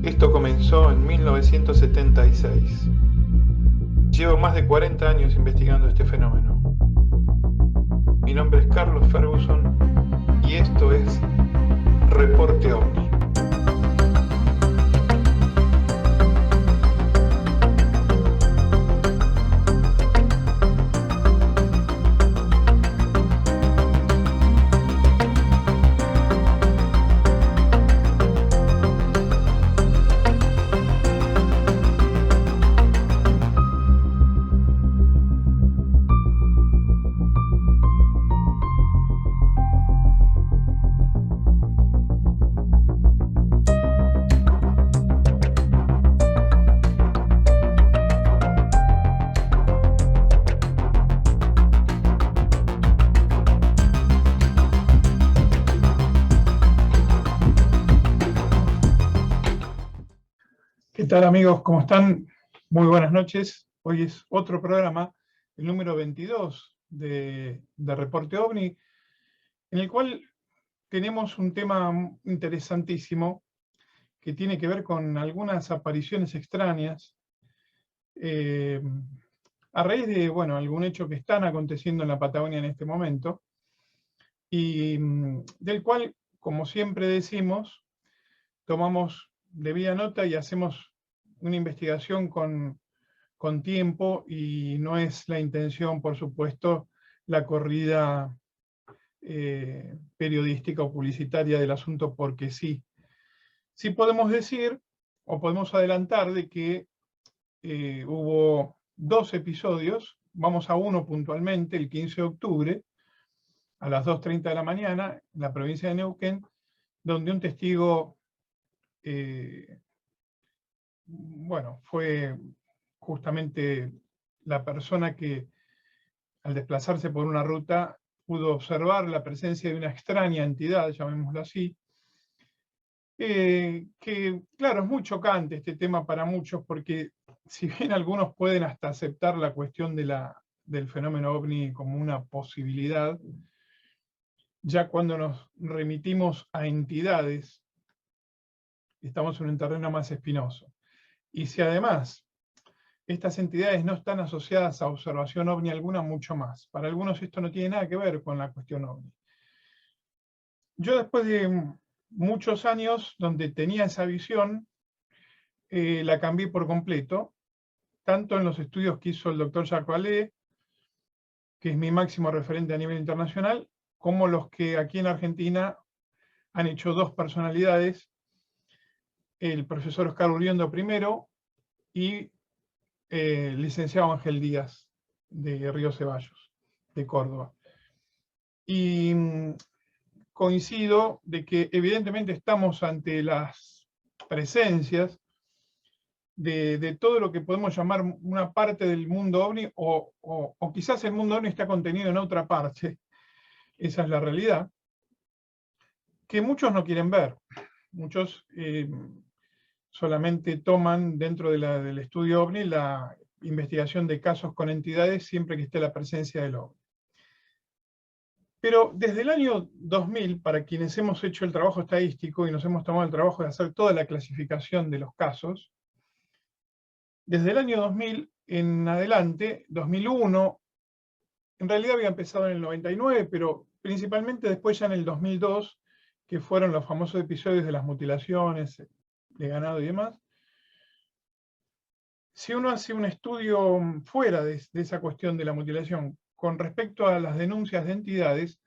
Esto comenzó en 1976. Llevo más de 40 años investigando este fenómeno. Mi nombre es Carlos Ferguson y esto es Reporte OVNI. ¿Qué tal, amigos? ¿Cómo están? Muy buenas noches. Hoy es otro programa, el número 22 de Reporte OVNI, en el cual tenemos un tema interesantísimo que tiene que ver con algunas apariciones extrañas a raíz de, algún hecho que están aconteciendo en la Patagonia en este momento y del cual, como siempre decimos, tomamos debida nota y hacemos una investigación con tiempo, y no es la intención, por supuesto, la corrida periodística o publicitaria del asunto porque sí. Sí podemos decir, o podemos adelantar, de que hubo 2 episodios, vamos a uno puntualmente, el 15 de octubre, a las 2:30 de la mañana, en la provincia de Neuquén, donde un testigo fue justamente la persona que, al desplazarse por una ruta, pudo observar la presencia de una extraña entidad, llamémoslo así, que, claro, es muy chocante este tema para muchos, porque si bien algunos pueden hasta aceptar la cuestión del fenómeno OVNI como una posibilidad, ya cuando nos remitimos a entidades, estamos en un terreno más espinoso. Y si además estas entidades no están asociadas a observación OVNI alguna, mucho más. Para algunos esto no tiene nada que ver con la cuestión OVNI. Yo, después de muchos años donde tenía esa visión, la cambié por completo, tanto en los estudios que hizo el doctor Jacques Vallée, que es mi máximo referente a nivel internacional, como los que aquí en Argentina han hecho 2 personalidades, el profesor Oscar Uriondo primero y el licenciado Ángel Díaz de Río Ceballos, de Córdoba. Y coincido de que evidentemente estamos ante las presencias de todo lo que podemos llamar una parte del mundo OVNI, o quizás el mundo OVNI está contenido en otra parte, esa es la realidad, que muchos no quieren ver. Muchos solamente toman dentro del estudio OVNI la investigación de casos con entidades siempre que esté la presencia del OVNI. Pero desde el año 2000, para quienes hemos hecho el trabajo estadístico y nos hemos tomado el trabajo de hacer toda la clasificación de los casos, desde el año 2000 en adelante, 2001, en realidad había empezado en el 99, pero principalmente después, ya en el 2002, que fueron los famosos episodios de las mutilaciones de ganado y demás. Si uno hace un estudio fuera de esa cuestión de la mutilación con respecto a las denuncias de entidades,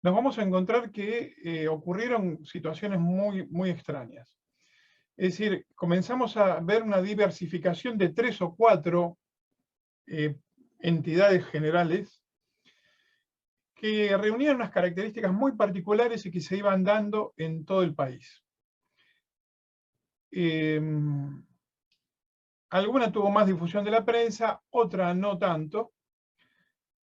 nos vamos a encontrar que ocurrieron situaciones muy, muy extrañas. Es decir, comenzamos a ver una diversificación de 3 o 4 entidades generales que reunían unas características muy particulares y que se iban dando en todo el país. Alguna tuvo más difusión de la prensa, otra no tanto,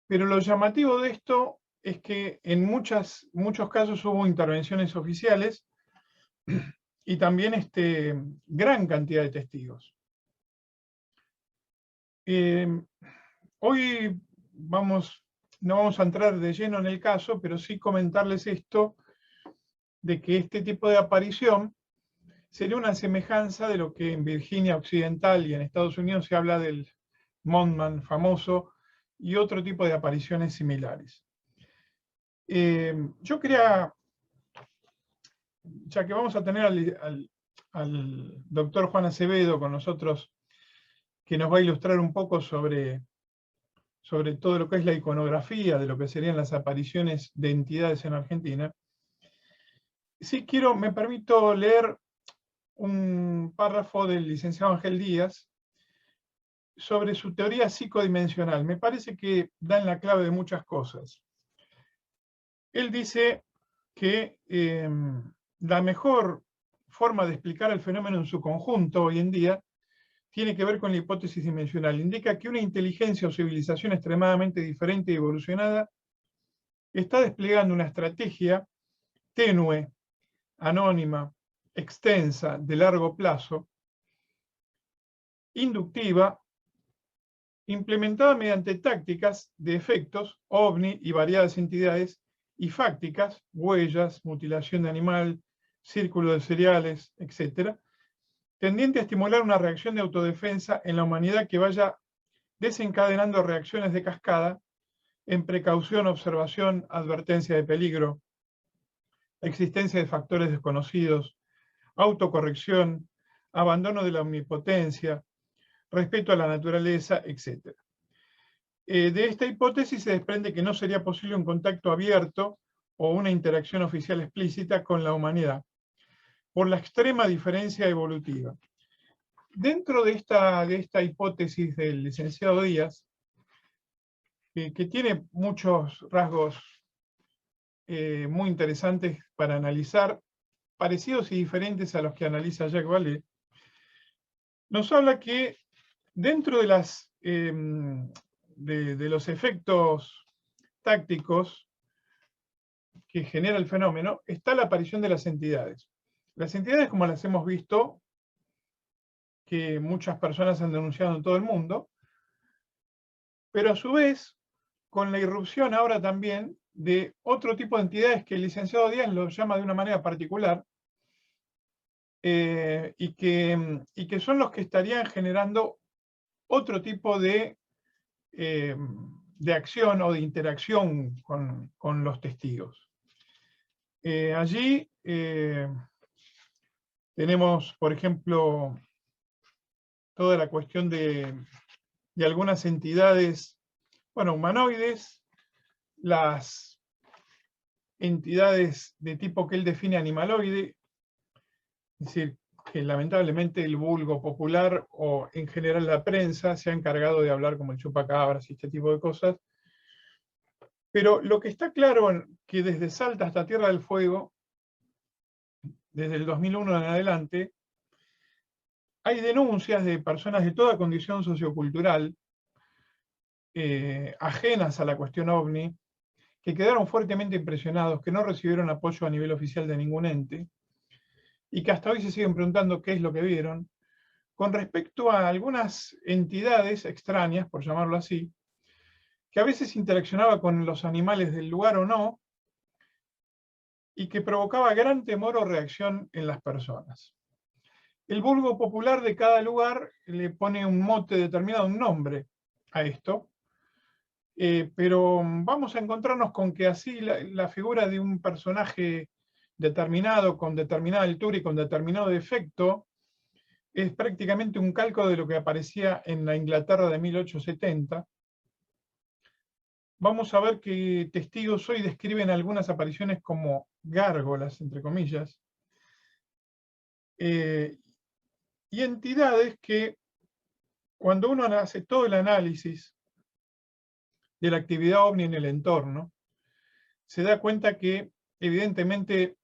pero lo llamativo de esto es que en muchos casos hubo intervenciones oficiales y también gran cantidad de testigos. Hoy no vamos a entrar de lleno en el caso, pero sí comentarles esto, de que este tipo de aparición sería una semejanza de lo que en Virginia Occidental y en Estados Unidos se habla del Mothman famoso y otro tipo de apariciones similares. Yo quería, ya que vamos a tener al doctor Juan Acevedo con nosotros, que nos va a ilustrar un poco sobre todo lo que es la iconografía de lo que serían las apariciones de entidades en Argentina. Sí me permito leer un párrafo del licenciado Ángel Díaz sobre su teoría psicodimensional. Me parece que da en la clave de muchas cosas. Él dice que la mejor forma de explicar el fenómeno en su conjunto hoy en día tiene que ver con la hipótesis dimensional. Indica que una inteligencia o civilización extremadamente diferente y evolucionada está desplegando una estrategia tenue, anónima, extensa, de largo plazo, inductiva, implementada mediante tácticas de efectos, ovni y variadas entidades, y fácticas, huellas, mutilación de animal, círculo de cereales, etc., tendiente a estimular una reacción de autodefensa en la humanidad que vaya desencadenando reacciones de cascada en precaución, observación, advertencia de peligro, existencia de factores desconocidos, autocorrección, abandono de la omnipotencia, respeto a la naturaleza, etc. De esta hipótesis se desprende que no sería posible un contacto abierto o una interacción oficial explícita con la humanidad, por la extrema diferencia evolutiva. Dentro de esta hipótesis del licenciado Díaz, que tiene muchos rasgos muy interesantes para analizar, parecidos y diferentes a los que analiza Jacques Vallée, nos habla que dentro de los efectos tácticos que genera el fenómeno está la aparición de las entidades. Las entidades, como las hemos visto, que muchas personas han denunciado en todo el mundo, pero a su vez, con la irrupción ahora también de otro tipo de entidades que el licenciado Díaz lo llama de una manera particular, y que son los que estarían generando otro tipo de acción o de interacción con los testigos. Allí tenemos, por ejemplo, toda la cuestión de algunas entidades, bueno, humanoides, las entidades de tipo que él define animaloide, es decir, que lamentablemente el vulgo popular o en general la prensa se ha encargado de hablar como el chupacabras y este tipo de cosas. Pero lo que está claro es que desde Salta hasta Tierra del Fuego, desde el 2001 en adelante, hay denuncias de personas de toda condición sociocultural, ajenas a la cuestión OVNI, que quedaron fuertemente impresionados, que no recibieron apoyo a nivel oficial de ningún ente, y que hasta hoy se siguen preguntando qué es lo que vieron, con respecto a algunas entidades extrañas, por llamarlo así, que a veces interaccionaba con los animales del lugar o no, y que provocaba gran temor o reacción en las personas. El vulgo popular de cada lugar le pone un mote determinado, un nombre a esto, pero vamos a encontrarnos con que así la figura de un personaje determinado, con determinada altura y con determinado defecto, es prácticamente un calco de lo que aparecía en la Inglaterra de 1870. Vamos a ver que testigos hoy describen algunas apariciones como gárgolas, entre comillas, y entidades que, cuando uno hace todo el análisis de la actividad OVNI en el entorno, se da cuenta que evidentemente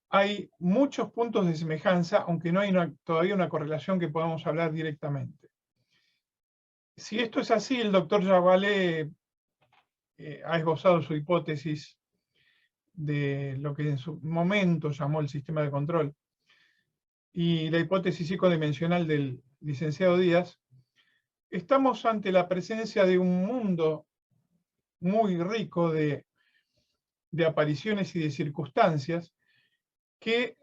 hay muchos puntos de semejanza, aunque no hay todavía una correlación que podamos hablar directamente. Si esto es así, el doctor Jacques Vallée ha esbozado su hipótesis de lo que en su momento llamó el sistema de control, y la hipótesis psicodimensional del licenciado Díaz. Estamos ante la presencia de un mundo muy rico de apariciones y de circunstancias que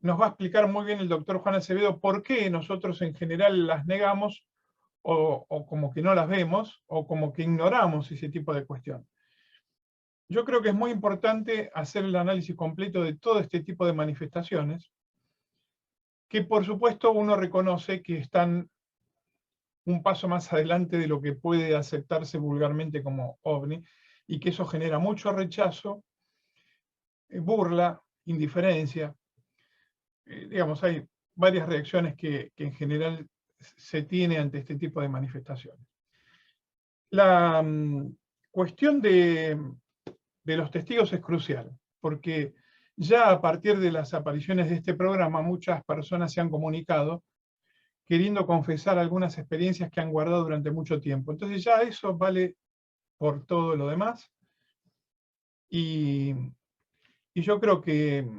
nos va a explicar muy bien el doctor Juan Acevedo por qué nosotros en general las negamos o como que no las vemos o como que ignoramos ese tipo de cuestión. Yo creo que es muy importante hacer el análisis completo de todo este tipo de manifestaciones, que por supuesto uno reconoce que están un paso más adelante de lo que puede aceptarse vulgarmente como ovni, y que eso genera mucho rechazo, burla, indiferencia. Digamos, hay varias reacciones que en general se tiene ante este tipo de manifestaciones. La cuestión de los testigos es crucial, porque ya a partir de las apariciones de este programa, muchas personas se han comunicado queriendo confesar algunas experiencias que han guardado durante mucho tiempo. Entonces ya eso vale por todo lo demás. Y yo creo que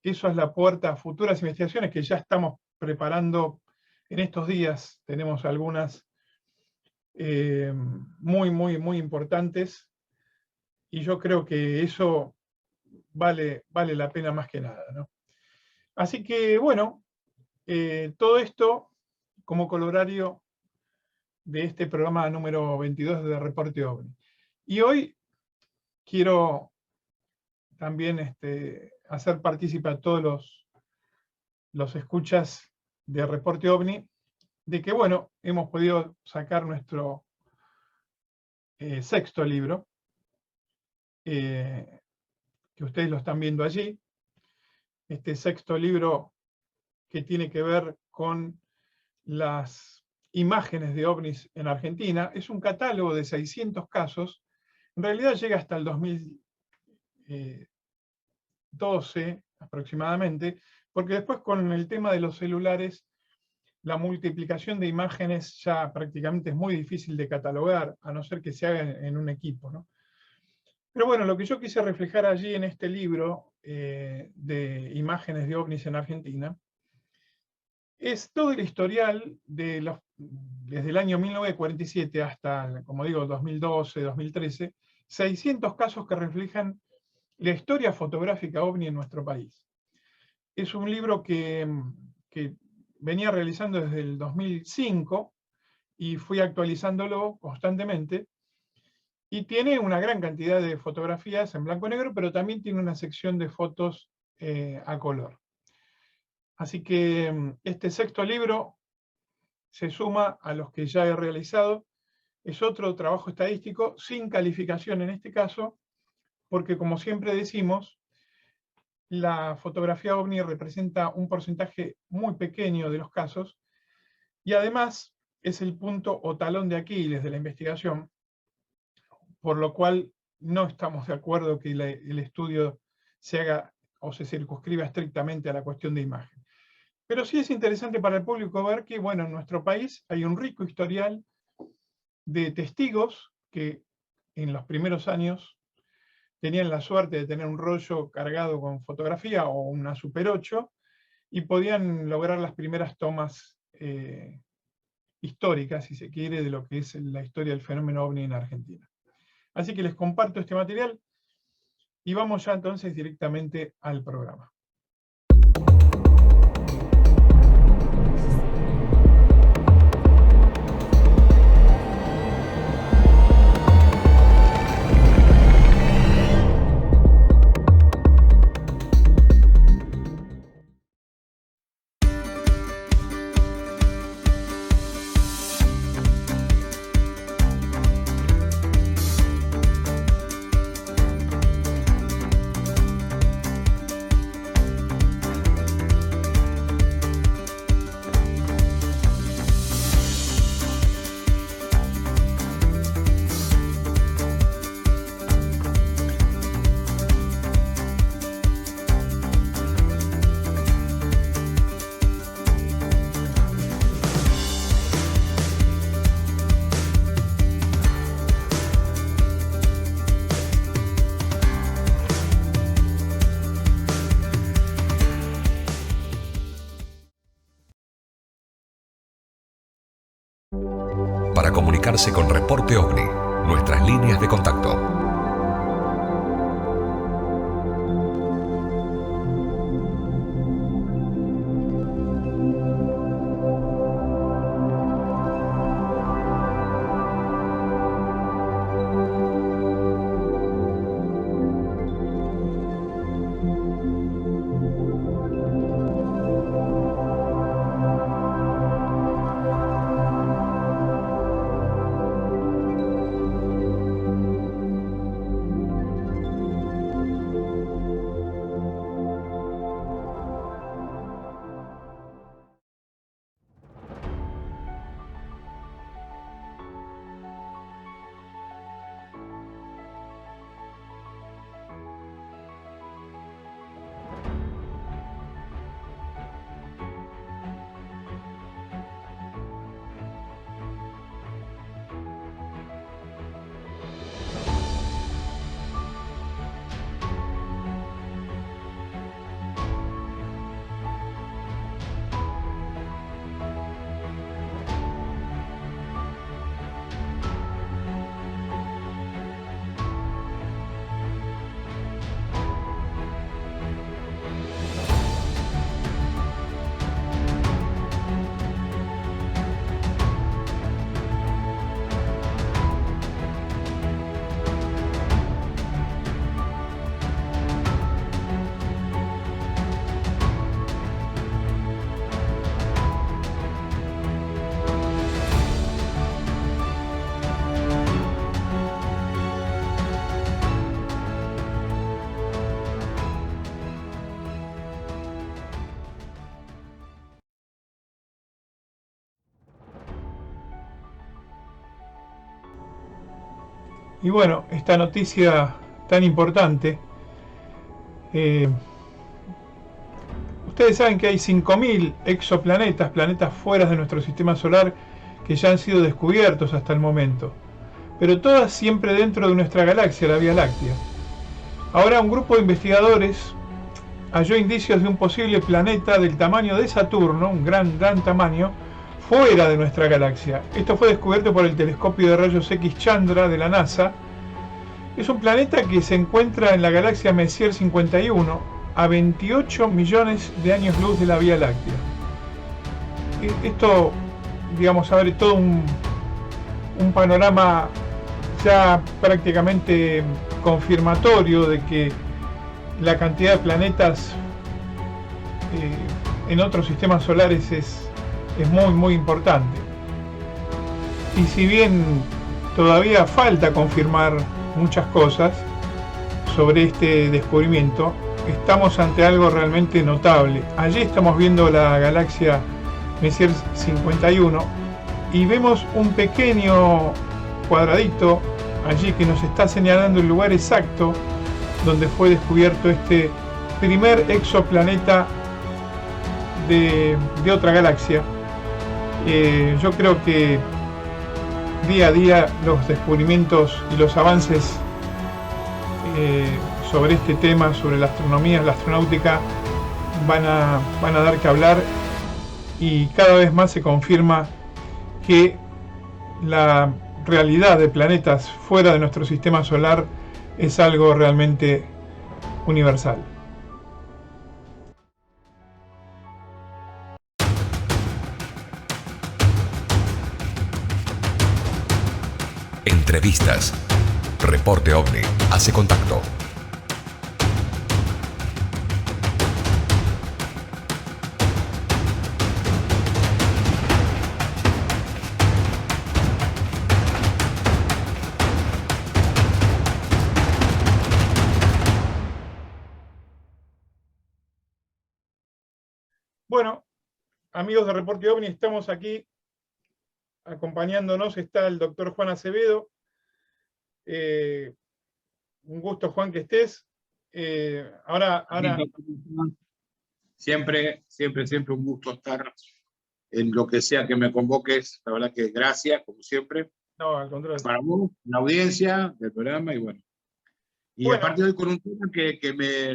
eso es la puerta a futuras investigaciones que ya estamos preparando en estos días. Tenemos algunas muy importantes, y yo creo que eso vale la pena más que nada, ¿no? Así que, bueno, todo esto como corolario de este programa número 22 de Reporte OVNI. Y hoy quiero también hacer partícipe a todos los escuchas de Reporte OVNI de que, bueno, hemos podido sacar nuestro sexto libro, que ustedes lo están viendo allí. Este sexto libro que tiene que ver con las imágenes de ovnis en Argentina. Es un catálogo de 600 casos. En realidad llega hasta el 2012 aproximadamente, porque después con el tema de los celulares, la multiplicación de imágenes ya prácticamente es muy difícil de catalogar, a no ser que se haga en un equipo, ¿no? Pero bueno, lo que yo quise reflejar allí en este libro de imágenes de ovnis en Argentina es todo el historial desde el año 1947 hasta, como digo, 2012, 2013, 600 casos que reflejan la historia fotográfica ovni en nuestro país. Es un libro que venía realizando desde el 2005 y fui actualizándolo constantemente, y tiene una gran cantidad de fotografías en blanco y negro, pero también tiene una sección de fotos a color. Así que este sexto libro se suma a los que ya he realizado. Es otro trabajo estadístico, sin calificación en este caso, porque como siempre decimos, la fotografía ovni representa un porcentaje muy pequeño de los casos, y además es el punto o talón de Aquiles de la investigación, por lo cual no estamos de acuerdo que el estudio se haga o se circunscriba estrictamente a la cuestión de imagen. Pero sí es interesante para el público ver que, bueno, en nuestro país hay un rico historial de testigos que en los primeros años tenían la suerte de tener un rollo cargado con fotografía o una Super 8 y podían lograr las primeras tomas históricas, si se quiere, de lo que es la historia del fenómeno ovni en Argentina. Así que les comparto este material y vamos ya entonces directamente al programa. Para comunicarse con Reporte OVNI, nuestras líneas de contacto. Y bueno, esta noticia tan importante, eh, ustedes saben que hay 5.000 exoplanetas, planetas fuera de nuestro sistema solar, que ya han sido descubiertos hasta el momento, pero todas siempre dentro de nuestra galaxia, la Vía Láctea. Ahora un grupo de investigadores halló indicios de un posible planeta del tamaño de Saturno, un gran tamaño, fuera de nuestra galaxia. Esto fue descubierto por el telescopio de rayos X Chandra de la NASA. Es un planeta que se encuentra en la galaxia Messier 51, a 28 millones de años luz de la Vía Láctea. Esto, digamos, abre todo un panorama ya prácticamente confirmatorio de que la cantidad de planetas en otros sistemas solares es muy importante. Y si bien todavía falta confirmar muchas cosas sobre este descubrimiento, estamos ante algo realmente notable. Allí estamos viendo la galaxia Messier 51 y vemos un pequeño cuadradito allí que nos está señalando el lugar exacto donde fue descubierto este primer exoplaneta de otra galaxia. Yo creo que día a día los descubrimientos y los avances sobre este tema, sobre la astronomía, la astronáutica, van a dar que hablar, y cada vez más se confirma que la realidad de planetas fuera de nuestro sistema solar es algo realmente universal. Entrevistas. Reporte OVNI hace contacto. Bueno, amigos de Reporte OVNI, estamos aquí acompañándonos. Está el doctor Juan Acevedo. Un gusto, Juan, que estés. Ahora... Siempre un gusto estar en lo que sea que me convoques. La verdad que gracias, como siempre. No, al contrario. Para vos, la audiencia del programa, y bueno. Y bueno, aparte hoy con un tema que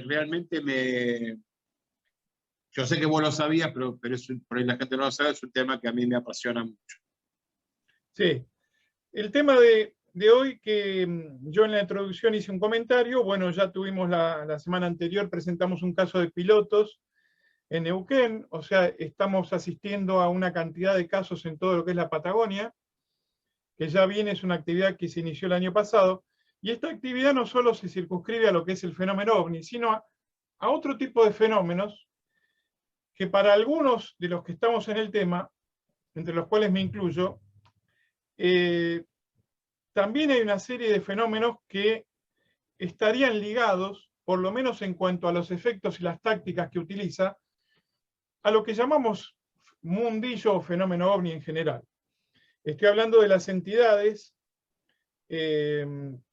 realmente me... Yo sé que vos lo sabías, pero por ahí la gente no lo sabe, es un tema que a mí me apasiona mucho. Sí. El tema de hoy, que yo en la introducción hice un comentario, bueno, ya tuvimos la semana anterior, presentamos un caso de pilotos en Neuquén, o sea, estamos asistiendo a una cantidad de casos en todo lo que es la Patagonia, que ya viene, es una actividad que se inició el año pasado, y esta actividad no solo se circunscribe a lo que es el fenómeno OVNI, sino a otro tipo de fenómenos que para algunos de los que estamos en el tema, entre los cuales me incluyo, también hay una serie de fenómenos que estarían ligados, por lo menos en cuanto a los efectos y las tácticas que utiliza, a lo que llamamos mundillo o fenómeno OVNI en general. Estoy hablando de las entidades. Yo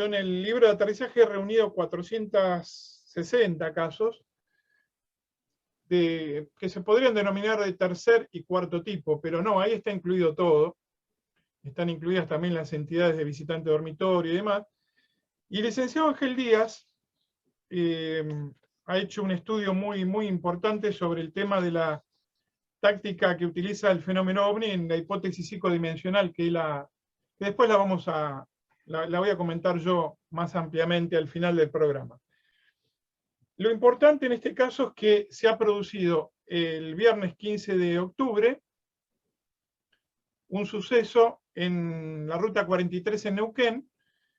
en el libro de aterrizaje he reunido 460 casos que se podrían denominar de tercer y cuarto tipo, pero no, ahí está incluido todo. Están incluidas también las entidades de visitante dormitorio y demás. Y el licenciado Ángel Díaz ha hecho un estudio muy importante sobre el tema de la táctica que utiliza el fenómeno OVNI en la hipótesis psicodimensional, que después la voy a comentar yo más ampliamente al final del programa. Lo importante en este caso es que se ha producido el viernes 15 de octubre un suceso en la ruta 43 en Neuquén,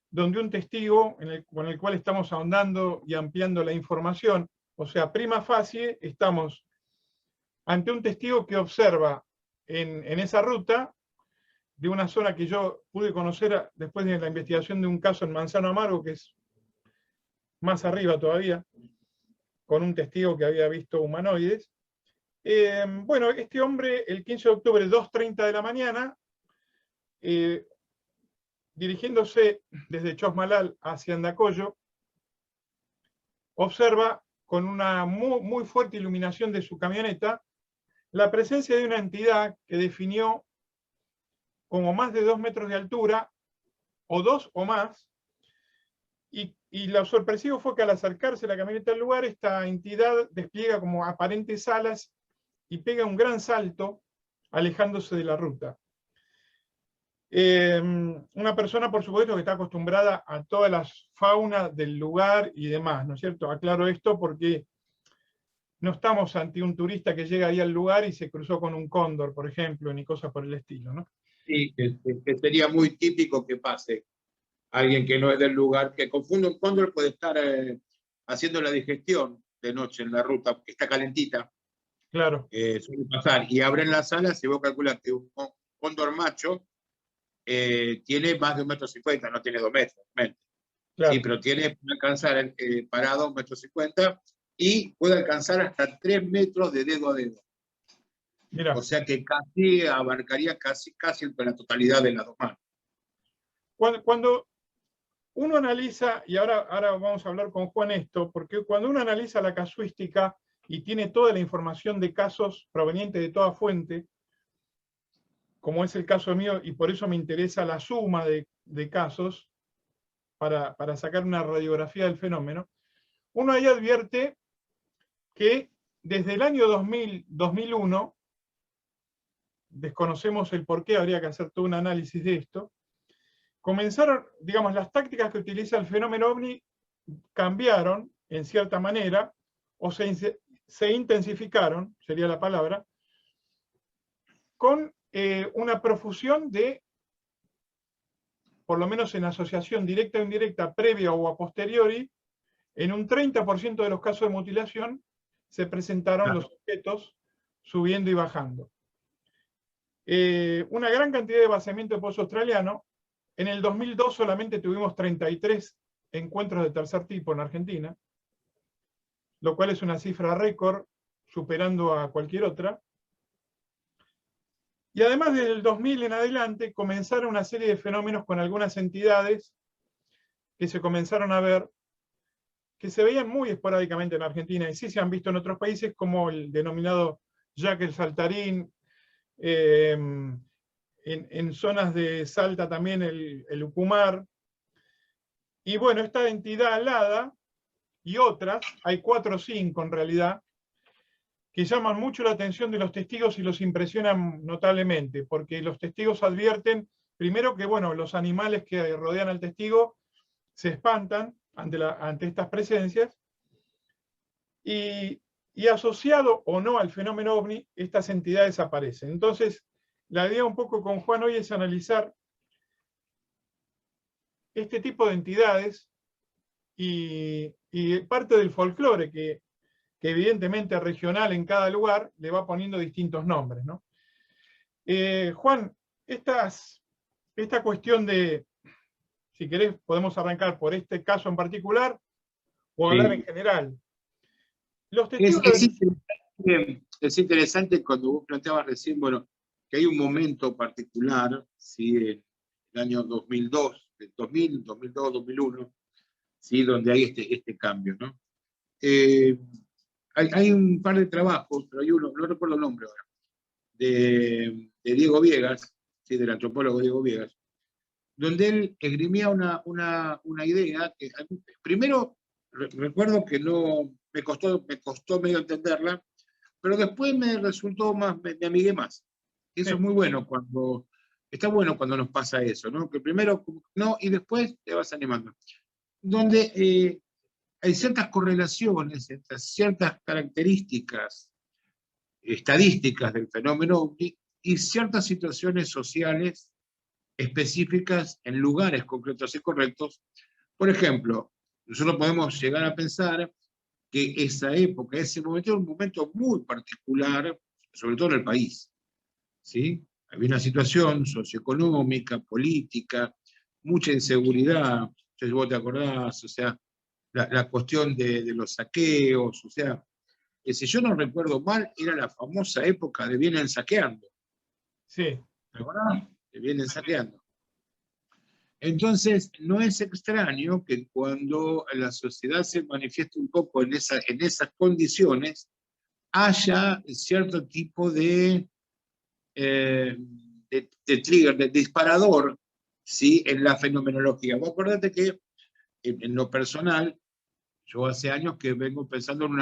donde un testigo, con el cual estamos ahondando y ampliando la información, o sea, prima facie, estamos ante un testigo que observa en esa ruta, de una zona que yo pude conocer después de la investigación de un caso en Manzano Amargo, que es más arriba todavía, con un testigo que había visto humanoides. Bueno, este hombre, el 15 de octubre, 2:30 de la mañana, dirigiéndose desde Chosmalal hacia Andacollo, observa con una muy fuerte iluminación de su camioneta la presencia de una entidad que definió como más de 2 metros de altura, o 2 o más, y lo sorpresivo fue que al acercarse la camioneta al lugar, esta entidad despliega como aparentes alas y pega un gran salto, alejándose de la ruta. Una persona, por supuesto, que está acostumbrada a todas las faunas del lugar y demás, ¿no es cierto? Aclaro esto porque no estamos ante un turista que llega ahí al lugar y se cruzó con un cóndor, por ejemplo, ni cosas por el estilo, ¿no? Sí, que sería muy típico que pase. Alguien que no es del lugar, que confunde un cóndor, puede estar haciendo la digestión de noche en la ruta, porque está calentita. Claro. Suele pasar. Y abren las alas y vos calculas que un cóndor macho tiene más de 1,50 m, no tiene 2 metros. Claro. Sí, pero puede alcanzar parado 1,50 m y puede alcanzar hasta 3 metros de dedo a dedo. Mirá. O sea que casi abarcaría casi la totalidad de las dos manos. Cuando uno analiza, y ahora vamos a hablar con Juan esto, porque cuando uno analiza la casuística y tiene toda la información de casos provenientes de toda fuente, como es el caso mío, y por eso me interesa la suma de casos, para sacar una radiografía del fenómeno, uno ahí advierte que desde el año 2001, desconocemos el por qué, habría que hacer todo un análisis de esto, comenzaron, digamos, las tácticas que utiliza el fenómeno OVNI cambiaron, en cierta manera, o se intensificaron, sería la palabra, con una profusión de, por lo menos en asociación directa o indirecta, previa o a posteriori, en un 30% de los casos de mutilación se presentaron los objetos subiendo y bajando. Una gran cantidad de vaciamiento de pozo australiano. En el 2002 solamente tuvimos 33 encuentros de tercer tipo en Argentina, lo cual es una cifra récord, superando a cualquier otra. Y además, desde el 2000 en adelante, comenzaron una serie de fenómenos con algunas entidades que se comenzaron a ver, que se veían muy esporádicamente en Argentina, y sí se han visto en otros países, como el denominado Jack el Saltarín, en zonas de Salta también el Ucumar. Y bueno, esta entidad alada y otras, hay 4 o 5 en realidad, que llaman mucho la atención de los testigos y los impresionan notablemente, porque los testigos advierten, primero que bueno, los animales que rodean al testigo se espantan ante estas presencias, y asociado o no al fenómeno OVNI, estas entidades aparecen. Entonces, la idea un poco con Juan hoy es analizar este tipo de entidades y parte del folclore que evidentemente regional en cada lugar le va poniendo distintos nombres, ¿no? Juan, esta cuestión de, si querés podemos arrancar por este caso en particular o hablar en general. Los testigos es interesante cuando vos planteabas recién, bueno, que hay un momento particular, ¿sí? El año 2002, 2001, ¿sí? Donde hay este cambio, ¿no? Hay un par de trabajos, pero hay uno, no recuerdo el nombre ahora, de Diego Viegas, ¿sí? Del antropólogo Diego Viegas, donde él esgrimía una idea que, primero, recuerdo que no me costó medio entenderla, pero después me resultó más, me amigué más. Eso sí. Es muy bueno está bueno cuando nos pasa eso, ¿no? Que primero no, y después te vas animando. Donde hay ciertas correlaciones, ciertas características estadísticas del fenómeno OVNI y ciertas situaciones sociales específicas en lugares concretos y correctos. Por ejemplo, nosotros podemos llegar a pensar que esa época, ese momento, era un momento muy particular, sobre todo en el país, ¿sí? Había una situación socioeconómica, política, mucha inseguridad, no sé si vos te acordás, o sea, la cuestión de los saqueos, o sea, si yo no recuerdo mal, era la famosa época de vienen saqueando. Sí. ¿Te acordás? De vienen saqueando. Entonces, no es extraño que cuando la sociedad se manifieste un poco en esas condiciones, haya cierto tipo de trigger, de disparador, ¿sí? En la fenomenología. Vos acordate que en lo personal, yo hace años que vengo pensando en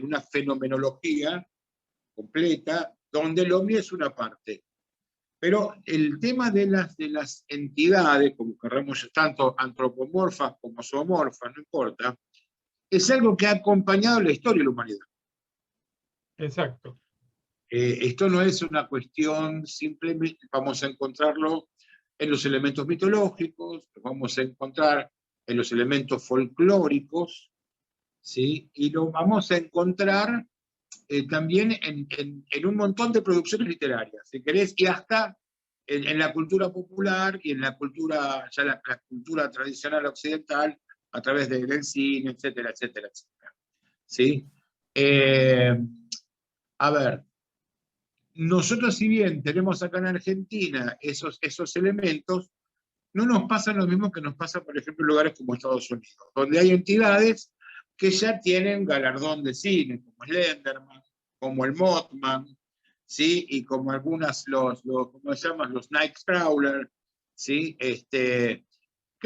una fenomenología completa, donde el OVNI es una parte. Pero el tema de las entidades, como querramos, tanto antropomorfas como zoomorfas, no importa, es algo que ha acompañado la historia de la humanidad. Exacto. Esto no es una cuestión simplemente, vamos a encontrarlo en los elementos mitológicos, lo vamos a encontrar en los elementos folclóricos, ¿sí? Y lo vamos a encontrar también en un montón de producciones literarias, si querés, y hasta en la cultura popular y en la cultura, ya la cultura tradicional occidental, a través del cine, etcétera, etcétera, etcétera. ¿Sí? A ver, nosotros si bien tenemos acá en Argentina esos elementos, no nos pasa lo mismo que nos pasa, por ejemplo, en lugares como Estados Unidos, donde hay entidades que ya tienen galardón de cine, como Slenderman, como el Mothman, ¿sí? Y como algunas, ¿cómo se llaman? Los Nightcrawler, ¿sí? Que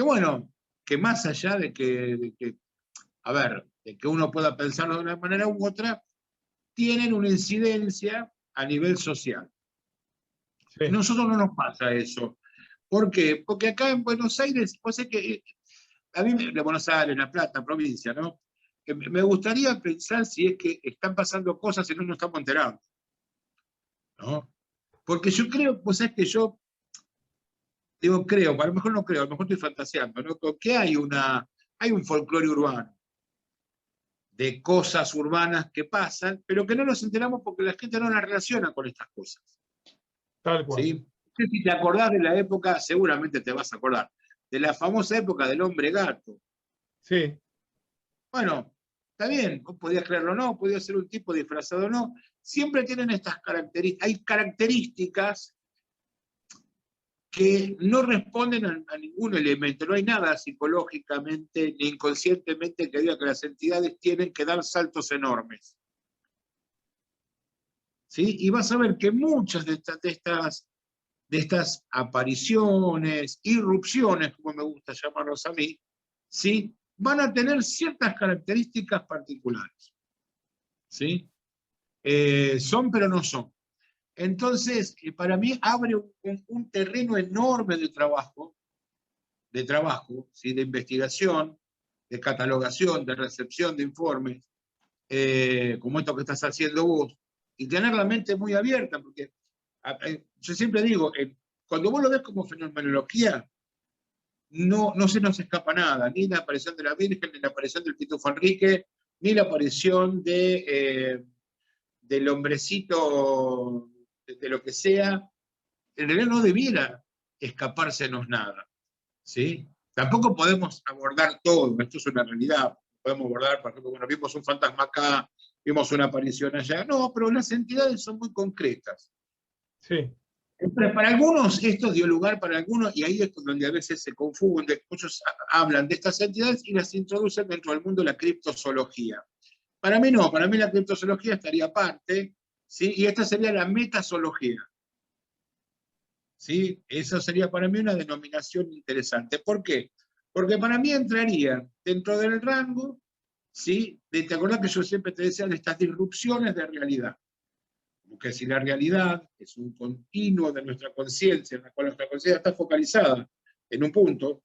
bueno, que más allá de que, a ver, de que uno pueda pensarlo de una manera u otra, tienen una incidencia a nivel social. Sí. Nosotros no nos pasa eso. ¿Por qué? Porque acá en Buenos Aires, pues es que a mí, de Buenos Aires, La Plata, provincia, ¿no? Me gustaría pensar si es que están pasando cosas y no nos estamos enterando, ¿no? Porque yo creo, pues es que yo, digo, creo, a lo mejor no creo, a lo mejor estoy fantaseando, ¿no? Que hay un folclore urbano de cosas urbanas que pasan, pero que no nos enteramos porque la gente no las relaciona con estas cosas. Tal cual. ¿Sí? Si te acordás de la época, seguramente te vas a acordar, de la famosa época del hombre gato. Sí. Bueno, está bien, vos podías creerlo o no, podía ser un tipo disfrazado o no, siempre tienen estas características, hay características que no responden a ningún elemento, no hay nada psicológicamente ni inconscientemente que diga que las entidades tienen que dar saltos enormes. ¿Sí? Y vas a ver que muchas de estas apariciones, irrupciones, como me gusta llamarlos a mí, ¿sí? Van a tener ciertas características particulares. ¿Sí? Son pero no son. Entonces, para mí abre un terreno enorme de trabajo, ¿sí? De investigación, de catalogación, de recepción de informes, como esto que estás haciendo vos, y tener la mente muy abierta, porque yo siempre digo, cuando vos lo ves como fenomenología, no se nos escapa nada, ni la aparición de la Virgen, ni la aparición del Pitufo Enrique, ni la aparición del hombrecito, de lo que sea, en realidad no debiera escapársenos nada, ¿sí? Tampoco podemos abordar todo, esto es una realidad, podemos abordar, por ejemplo, bueno, vimos un fantasma acá, vimos una aparición allá, no, pero las entidades son muy concretas. Sí. Entonces, para algunos esto dio lugar, para algunos, y ahí es donde a veces se confunden, muchos hablan de estas entidades y las introducen dentro del mundo de la criptozoología. Para mí no, para mí la criptozoología estaría aparte, ¿sí? Y esta sería la metazoología. ¿Sí? Esa sería para mí una denominación interesante. ¿Por qué? Porque para mí entraría dentro del rango, ¿sí? ¿Te acordás que yo siempre te decía de estas disrupciones de realidad? Como que si la realidad es un continuo de nuestra conciencia, en la cual nuestra conciencia está focalizada en un punto,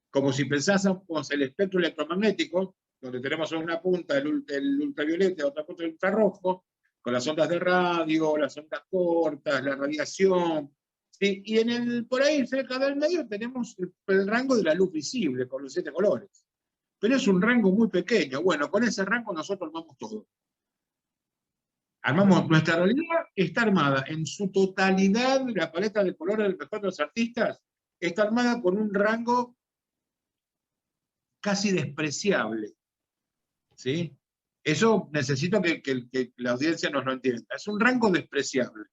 como si pensásemos el espectro electromagnético, donde tenemos una punta el ultravioleta, otra punta el infrarrojo, con las ondas de radio, las ondas cortas, la radiación, ¿sí? Y por ahí, cerca del medio, tenemos el rango de la luz visible, con los 7 colores. Pero es un rango muy pequeño. Bueno, con ese rango nosotros armamos todo. Armamos, nuestra realidad está armada en su totalidad, la paleta de colores del mejor de los artistas, está armada con un rango casi despreciable. ¿Sí? Eso necesito que la audiencia nos lo entienda. Es un rango despreciable.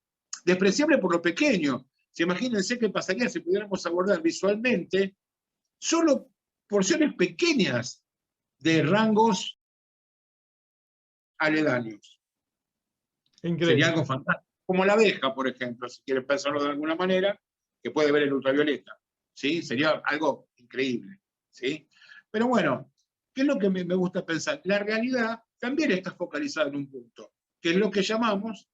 Despreciable por lo pequeño. Imagínense qué pasaría si pudiéramos abordar visualmente solo porciones pequeñas de rangos aledaños. Increíble. Sería algo fantástico. Como la abeja, por ejemplo, si quieres pensarlo de alguna manera, que puede ver el ultravioleta. ¿Sí? Sería algo increíble. ¿Sí? Pero bueno, ¿qué es lo que me gusta pensar? La realidad también está focalizada en un punto, que es lo que llamamos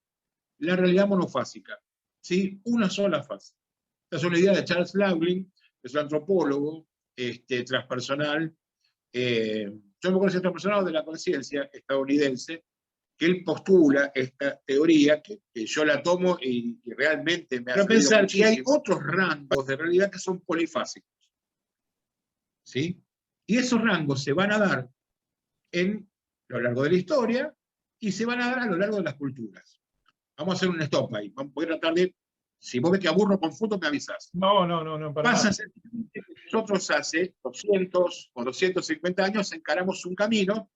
la realidad monofásica. ¿Sí? Una sola fase. Esta es una idea de Charles Loughlin, que es un antropólogo transpersonal, yo me conozco transpersonal de la conciencia estadounidense, que él postula esta teoría, que yo la tomo y realmente me hace pensar que hay otros rangos de realidad que son polifásicos. ¿Sí? Y esos rangos se van a dar a lo largo de la historia y se van a dar a lo largo de las culturas. Vamos a hacer un stop ahí. Voy a tratar de, si vos ves que aburro con fotos, me avisás. No, para Pasa nada. sencillamente que nosotros hace 200 o 250 años encaramos un camino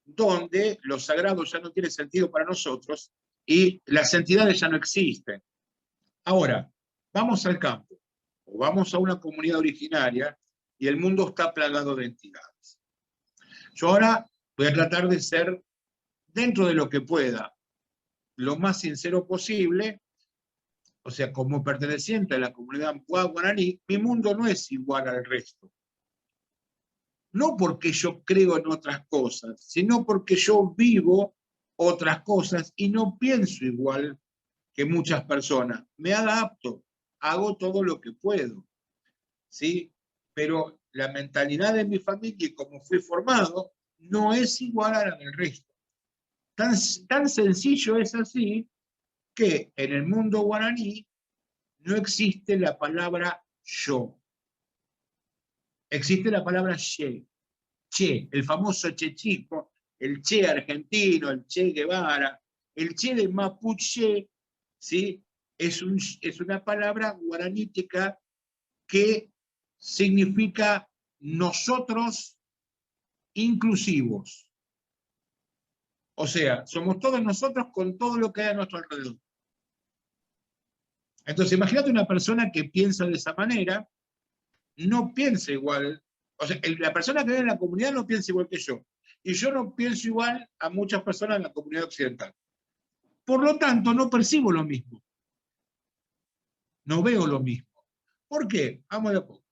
donde lo sagrado ya no tiene sentido para nosotros y las entidades ya no existen. Ahora, vamos al campo, o vamos a una comunidad originaria, y el mundo está plagado de entidades. Yo ahora voy a tratar de ser, dentro de lo que pueda, lo más sincero posible. O sea, como perteneciente a la comunidad guaraní, mi mundo no es igual al resto. No porque yo creo en otras cosas, sino porque yo vivo otras cosas y no pienso igual que muchas personas. Me adapto, hago todo lo que puedo, ¿sí? Pero la mentalidad de mi familia y como fui formado no es igual a la del resto. Tan sencillo es así que en el mundo guaraní no existe la palabra yo. Existe la palabra che, el famoso che chico, el che argentino, el che Guevara, el che de mapuche, ¿sí? Es una palabra guaranítica que significa nosotros inclusivos. O sea, somos todos nosotros con todo lo que hay a nuestro alrededor. Entonces, imagínate una persona que piensa de esa manera, no piensa igual. O sea, la persona que vive en la comunidad no piensa igual que yo. Y yo no pienso igual a muchas personas en la comunidad occidental. Por lo tanto, no percibo lo mismo. No veo lo mismo. ¿Por qué? Vamos de a poco.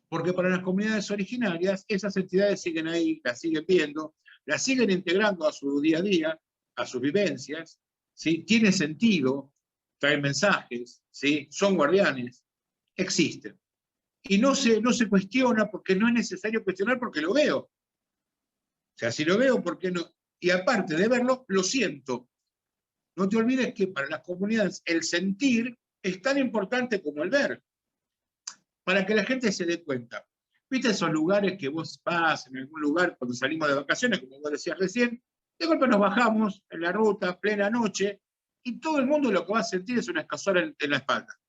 Porque para las comunidades originarias, esas entidades siguen ahí, las siguen viendo, las siguen integrando a su día a día, a sus vivencias, ¿sí? Tiene sentido, traen mensajes, ¿sí? Son guardianes, existen. Y no se cuestiona porque no es necesario cuestionar porque lo veo. O sea, si lo veo, ¿por qué no? Y aparte de verlo, lo siento. No te olvides que para las comunidades el sentir es tan importante como el ver. Para que la gente se dé cuenta. ¿Viste esos lugares que vos vas en algún lugar cuando salimos de vacaciones, como vos decías recién? De golpe nos bajamos en la ruta, plena noche, y todo el mundo lo que va a sentir es una escazor en la espalda.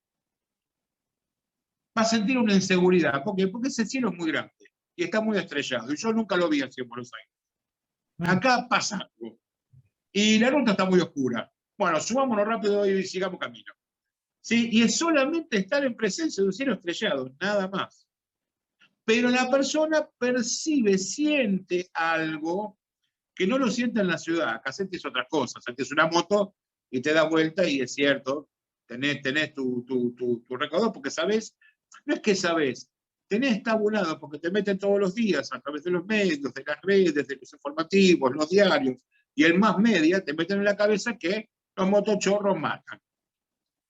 Va a sentir una inseguridad. ¿Por qué? Porque ese cielo es muy grande y está muy estrellado. Y yo nunca lo vi así en Buenos Aires. Acá pasa algo. Y la ruta está muy oscura. Bueno, subámonos rápido y sigamos camino. ¿Sí? Y es solamente estar en presencia de un cielo estrellado, nada más. Pero la persona percibe, siente algo que no lo siente en la ciudad. Acá sentís otras cosas. Sentís una moto y te da vuelta y es cierto, tenés tu recaudo porque sabés, no es que sabés, tenés tabulado porque te meten todos los días a través de los medios, de las redes, de los informativos, los diarios y el más media, te meten en la cabeza que los motochorros matan.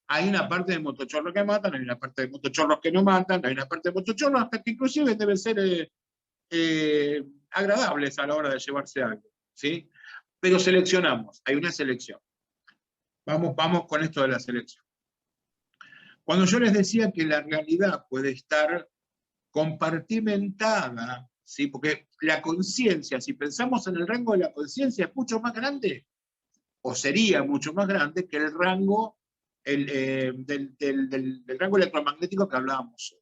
Hay una parte de motochorros que matan, hay una parte de motochorros que no matan, hay una parte de motochorros hasta que inclusive deben ser agradables a la hora de llevarse algo, ¿sí? Pero seleccionamos, hay una selección. Vamos con esto de la selección. Cuando yo les decía que la realidad puede estar compartimentada, ¿sí? Porque la conciencia, si pensamos en el rango de la conciencia, es mucho más grande, o sería mucho más grande que el rango del rango electromagnético que hablábamos.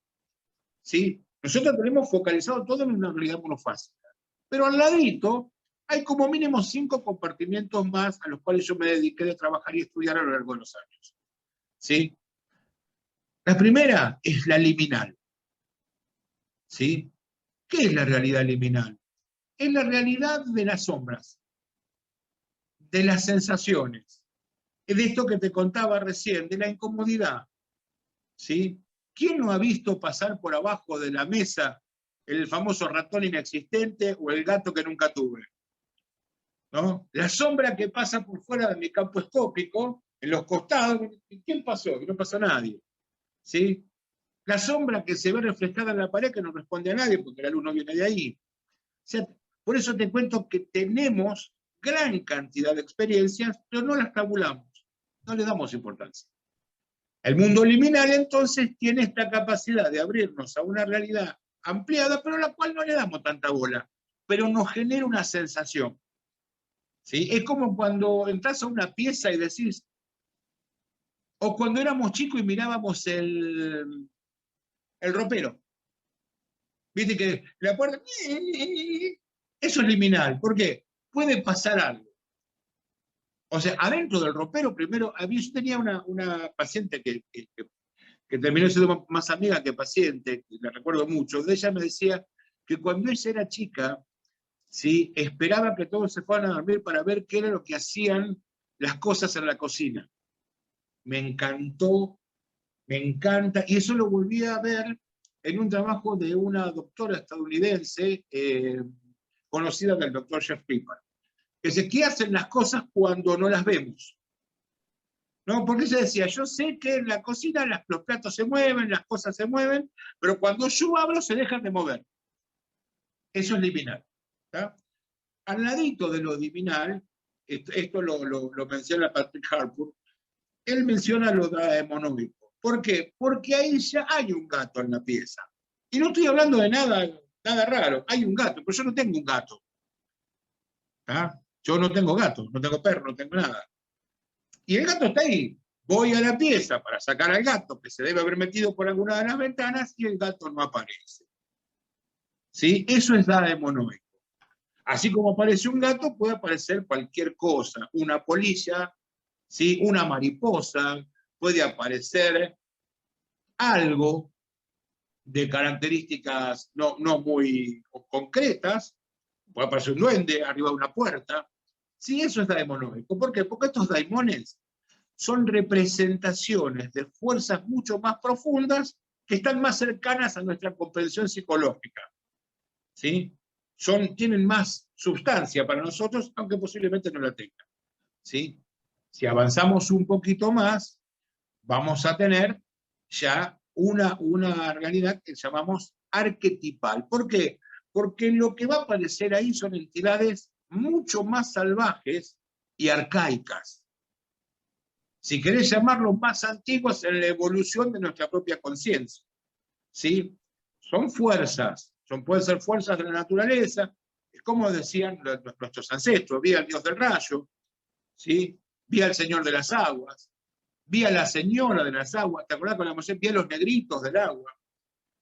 ¿Sí? Nosotros tenemos focalizado todo en una realidad monofásica. Pero al ladito hay como mínimo 5 compartimientos más a los cuales yo me dediqué a trabajar y estudiar a lo largo de los años. ¿Sí? La primera es la liminal. ¿Sí? ¿Qué es la realidad liminal? Es la realidad de las sombras, de las sensaciones, de esto que te contaba recién, de la incomodidad. ¿Sí? ¿Quién no ha visto pasar por abajo de la mesa el famoso ratón inexistente o el gato que nunca tuve? ¿No? La sombra que pasa por fuera de mi campo escópico, en los costados, ¿quién pasó? No pasó nadie. ¿Sí? La sombra que se ve reflejada en la pared que no responde a nadie porque la luz no viene de ahí. O sea, por eso te cuento que tenemos gran cantidad de experiencias, pero no las tabulamos, no le damos importancia. El mundo liminal entonces tiene esta capacidad de abrirnos a una realidad ampliada, pero a la cual no le damos tanta bola, pero nos genera una sensación. ¿Sí? Es como cuando entras a una pieza y decís, o cuando éramos chicos y mirábamos el ropero. Viste que la puerta, eso es liminal. ¿Por qué? Puede pasar algo. O sea, adentro del ropero, primero, yo tenía una paciente que terminó siendo más amiga que paciente, la recuerdo mucho. De ella me decía que cuando ella era chica, ¿sí?, esperaba que todos se fueran a dormir para ver qué era lo que hacían las cosas en la cocina. Me encantó, me encanta, y eso lo volví a ver en un trabajo de una doctora estadounidense conocida del doctor Jeff Piper, que dice, ¿qué hacen las cosas cuando no las vemos? ¿No? Porque ella decía, yo sé que en la cocina los platos se mueven, las cosas se mueven, pero cuando yo hablo se dejan de mover. Eso es liminal. ¿Tá? Al ladito de lo liminal, esto lo menciona Patrick Harpur, él menciona lo daemonómico. ¿Por qué? Porque ahí ya hay un gato en la pieza. Y no estoy hablando de nada raro, hay un gato, pero yo no tengo un gato. ¿Tá? Yo no tengo gato, no tengo perro, no tengo nada. Y el gato está ahí. Voy a la pieza para sacar al gato, que se debe haber metido por alguna de las ventanas, y el gato no aparece. ¿Sí? Eso es daemonómico. Así como aparece un gato, puede aparecer cualquier cosa. Una polilla, ¿sí?, una mariposa, puede aparecer algo de características no muy concretas, puede aparecer un duende arriba de una puerta. Sí, eso es daemonómico. ¿Por qué? Porque estos daimones son representaciones de fuerzas mucho más profundas que están más cercanas a nuestra comprensión psicológica. ¿Sí? Tienen más sustancia para nosotros, aunque posiblemente no la tengan. ¿Sí? Si avanzamos un poquito más, vamos a tener ya una realidad que llamamos arquetipal. ¿Por qué? Porque lo que va a aparecer ahí son entidades mucho más salvajes y arcaicas. Si querés llamarlos más antiguos en la evolución de nuestra propia conciencia. ¿Sí? Son fuerzas, pueden ser fuerzas de la naturaleza, es como decían nuestros ancestros, vi al dios del rayo, ¿sí?, vi al señor de las aguas, vi a la señora de las aguas, ¿te acordás con la mujer? Vi a los negritos del agua,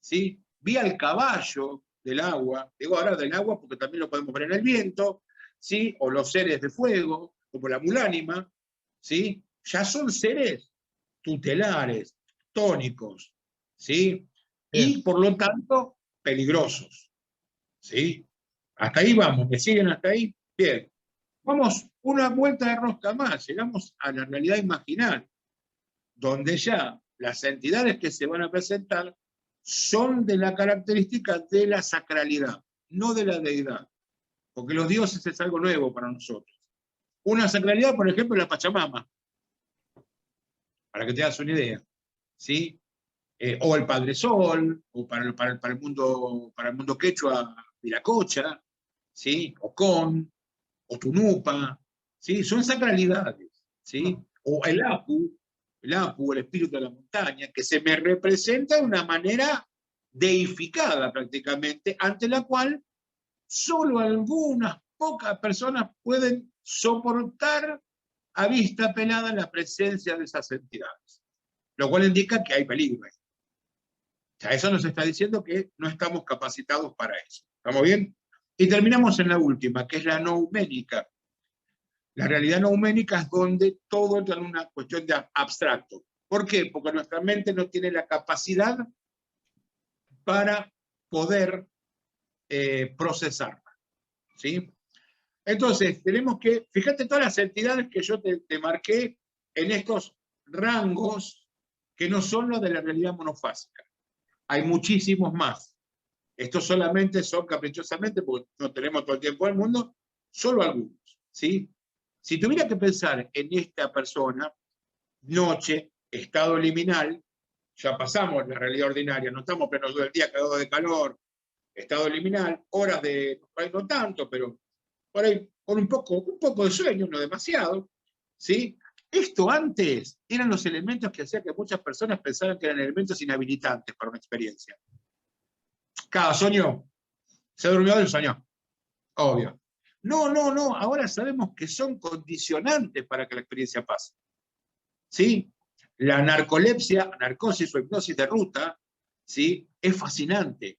¿sí?, vi al caballo del agua, digo ahora del agua porque también lo podemos ver en el viento, ¿sí?, o los seres de fuego, como la mulánima, ¿sí?, ya son seres tutelares, tónicos, ¿sí?, y por lo tanto peligrosos. ¿Sí? Hasta ahí vamos, ¿me siguen hasta ahí? Bien. Vamos una vuelta de rosca más, llegamos a la realidad imaginal, donde ya las entidades que se van a presentar son de la característica de la sacralidad, no de la deidad, porque los dioses es algo nuevo para nosotros. Una sacralidad, por ejemplo, la Pachamama, para que te hagas una idea, ¿sí? O el Padre Sol, o para el mundo quechua, Viracocha, ¿sí?, o Con, o Tunupa, ¿sí?, son sacralidades, ¿sí? O el Apu, el espíritu de la montaña, que se me representa de una manera deificada prácticamente, ante la cual solo algunas pocas personas pueden soportar a vista pelada la presencia de esas entidades, lo cual indica que hay peligro ahí. O sea, eso nos está diciendo que no estamos capacitados para eso. ¿Estamos bien? Y terminamos en la última, que es la nouménica. La realidad nouménica es donde todo entra en una cuestión de abstracto. ¿Por qué? Porque nuestra mente no tiene la capacidad para poder procesarla. ¿Sí? Entonces, tenemos que, fíjate todas las entidades que yo te marqué en estos rangos que no son los de la realidad monofásica. Hay muchísimos más. Estos solamente son caprichosamente, porque no tenemos todo el tiempo del mundo, solo algunos. ¿Sí? Si tuviera que pensar en esta persona, noche, estado liminal, ya pasamos la realidad ordinaria, no estamos plenos todo el día cagados de calor, estado liminal, horas de, por ahí no tanto, pero por ahí con un poco de sueño, no demasiado, ¿sí? Esto antes eran los elementos que hacían que muchas personas pensaran que eran elementos inhabilitantes para una experiencia. Cada soñó, se durmió y soñó, obvio. No, ahora sabemos que son condicionantes para que la experiencia pase. ¿Sí? La narcolepsia, narcosis o hipnosis de ruta, ¿sí? Es fascinante.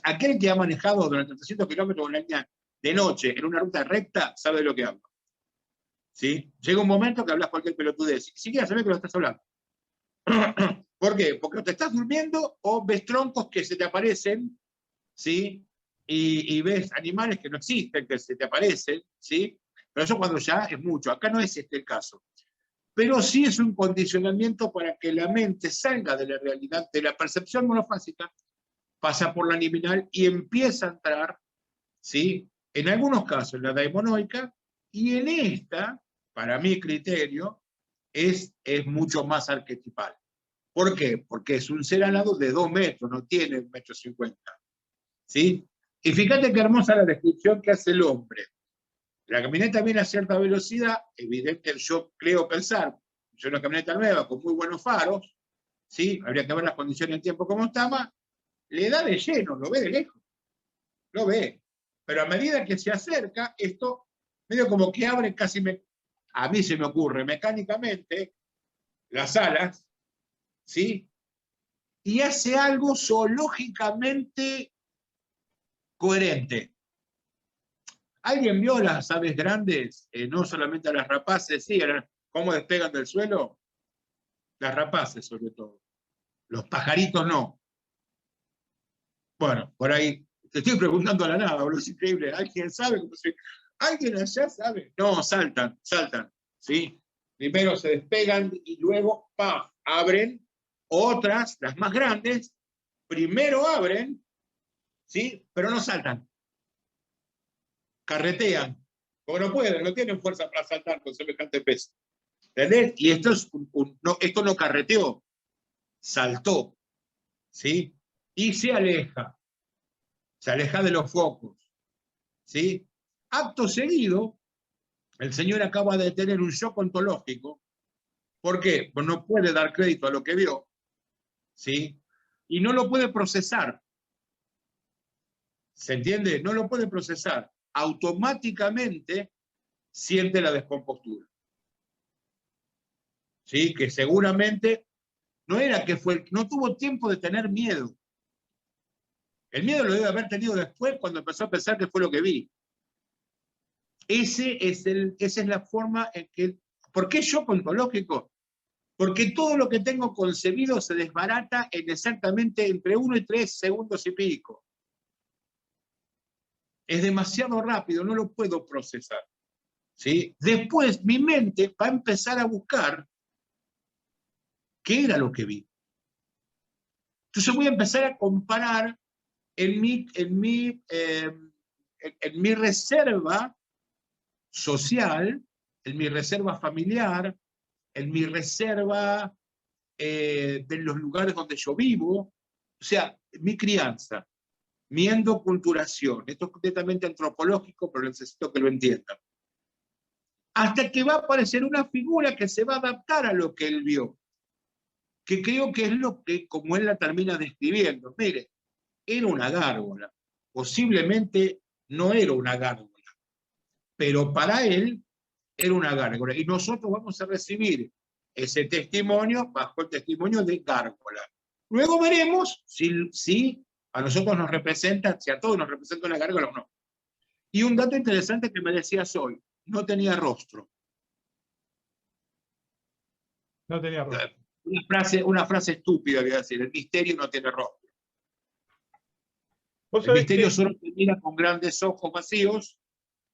Aquel que ha manejado durante 300 kilómetros una línea de noche en una ruta recta sabe de lo que habla. ¿Sí? Llega un momento que hablas cualquier pelotudez. Si siquiera sabes que lo estás hablando. ¿Por qué? Porque o te estás durmiendo o ves troncos que se te aparecen, ¿sí? Y ves animales que no existen, que se te aparecen, ¿sí? Pero eso cuando ya es mucho. Acá no es este el caso. Pero sí es un condicionamiento para que la mente salga de la realidad, de la percepción monofásica, pasa por la liminal y empieza a entrar, ¿sí? En algunos casos la daimonoica, y en esta, para mi criterio, es mucho más arquetipal. ¿Por qué? Porque es un ser alado de 2 metros, no tiene 1,50 m. ¿Sí? Y fíjate qué hermosa la descripción que hace el hombre. La camioneta viene a cierta velocidad, evidente, yo creo pensar, es una camioneta nueva con muy buenos faros, ¿sí? Habría que ver las condiciones del tiempo como estaba, le da de lleno, lo ve de lejos, lo ve. Pero a medida que se acerca, esto medio como que abre casi, a mí se me ocurre, mecánicamente, las alas, ¿sí? Y hace algo zoológicamente coherente. ¿Alguien vio las aves grandes? No solamente a las rapaces, sí, cómo despegan del suelo. Las rapaces, sobre todo. Los pajaritos no. Bueno, por ahí te estoy preguntando a la nada, boludo, es increíble. ¿Alguien sabe cómo se... ¿Alguien allá sabe? No, saltan, ¿sí? Primero se despegan y luego, ¡pam!, abren. Otras, las más grandes, primero abren, ¿sí? Pero no saltan. Carretean. Como no pueden, no tienen fuerza para saltar con semejante peso. ¿Entendés? Y esto, esto no carreteó, saltó, ¿sí? Y se aleja de los focos, ¿sí? Acto seguido, el señor acaba de tener un shock ontológico. ¿Por qué? Pues no puede dar crédito a lo que vio, ¿sí? Y no lo puede procesar. ¿Se entiende? No lo puede procesar. Automáticamente siente la descompostura. ¿Sí? Que seguramente no era que no tuvo tiempo de tener miedo. El miedo lo debe haber tenido después cuando empezó a pensar que fue lo que vi. Esa es la forma en que... ¿Por qué shock ontológico? Porque todo lo que tengo concebido se desbarata en exactamente entre 1 y 3 segundos y pico. Es demasiado rápido, no lo puedo procesar. ¿Sí? Después mi mente va a empezar a buscar qué era lo que vi. Entonces voy a empezar a comparar en mi reserva social, en mi reserva familiar, en mi reserva de los lugares donde yo vivo, o sea, mi crianza, mi endoculturación. Esto es completamente antropológico, pero necesito que lo entiendan. Hasta que va a aparecer una figura que se va a adaptar a lo que él vio, que creo que es lo que, como él la termina describiendo, mire, era una gárgola, posiblemente no era una gárgola, pero para él era una gárgola, y nosotros vamos a recibir ese testimonio bajo el testimonio de gárgola. Luego veremos si a nosotros nos representa, si a todos nos representa una gárgola o no. Y un dato interesante que me decías hoy, no tenía rostro. No tenía rostro. Una frase estúpida, voy a decir, el misterio no tiene rostro. Vos El sabés misterio que, solo te mira con grandes ojos vacíos,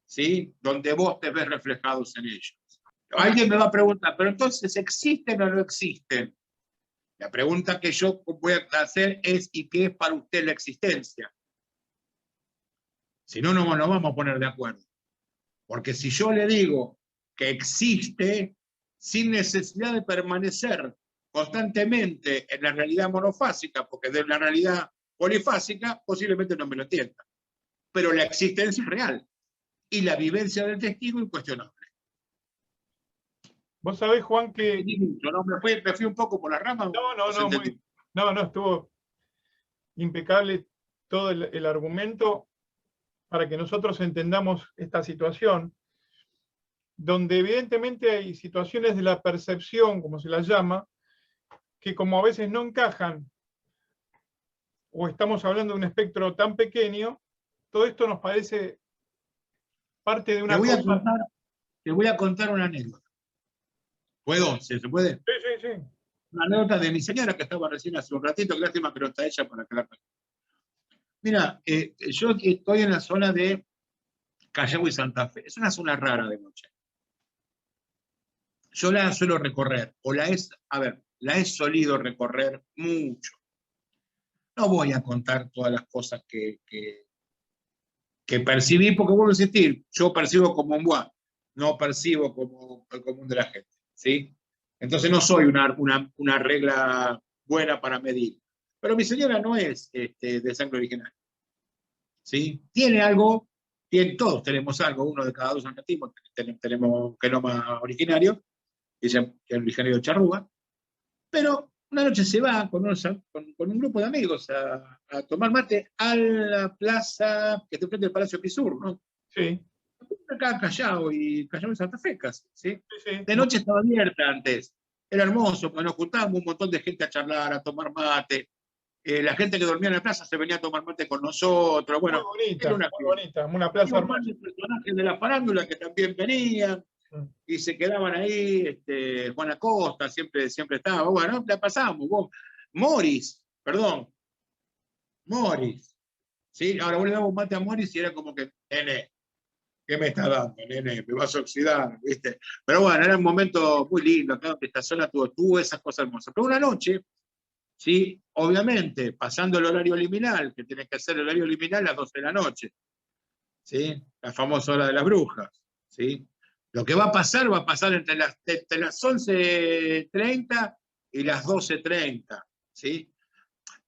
¿sí? Donde vos te ves reflejados en ellos. Alguien me va a preguntar, pero entonces, ¿existen o no existen? La pregunta que yo voy a hacer es, ¿y qué es para usted la existencia? Si no, no nos vamos a poner de acuerdo. Porque si yo le digo que existe sin necesidad de permanecer constantemente en la realidad monofásica, porque de la realidad polifásica posiblemente no me lo entienda. Pero la existencia es real y la vivencia del testigo incuestionable. vos sabés, Juan, que... ¿No? ¿Me fui un poco por la rama? No, estuvo impecable todo el argumento para que nosotros entendamos esta situación, donde evidentemente hay situaciones de la percepción, como se las llama, que como a veces no encajan, o estamos hablando de un espectro tan pequeño, todo esto nos parece parte de una cosa... Te voy a contar una anécdota. ¿Puedo? ¿Se puede? Sí. Una anécdota de mi señora que estaba recién hace un ratito, que lástima que no está ella para que la cuente. Mira, yo estoy en la zona de Callao y Santa Fe. Es una zona rara de noche. Yo la suelo recorrer, la he solido recorrer mucho. No voy a contar todas las cosas que percibí, porque vuelvo a insistir, yo percibo como un bois, no percibo como el común de la gente, ¿sí? Entonces no soy una regla buena para medir. Pero mi señora no es de sangre original, ¿sí? Tiene algo, todos tenemos algo, uno de cada dos argentinos tenemos genoma originario, ella es originario de Charrúa, pero una noche se va con un grupo de amigos a tomar mate a la plaza que está frente al Palacio Pisur, ¿no? Sí. Acá Callao y Santa Fe, casi, ¿sí? Sí. De noche estaba abierta antes. Era hermoso, porque nos juntábamos un montón de gente a charlar, a tomar mate. La gente que dormía en la plaza se venía a tomar mate con nosotros. Bueno, muy bonita, una plaza hermosa. Había personajes de la farándula que también venían y se quedaban ahí. Juan Acosta siempre estaba. Bueno, la pasábamos. Morris, ¿sí? Ahora vos le dabas un mate a Morris y era como que, nene, ¿qué me está dando, nene? Me vas a oxidar, ¿viste? Pero bueno, era un momento muy lindo. Acá esta zona tuvo esas cosas hermosas. Pero una noche, ¿sí? Obviamente, pasando el horario liminal, que tenés que hacer el horario liminal a las 12 de la noche, ¿sí? La famosa hora de las brujas, ¿sí? Lo que va a pasar entre las 11:30 y las 12:30, ¿sí?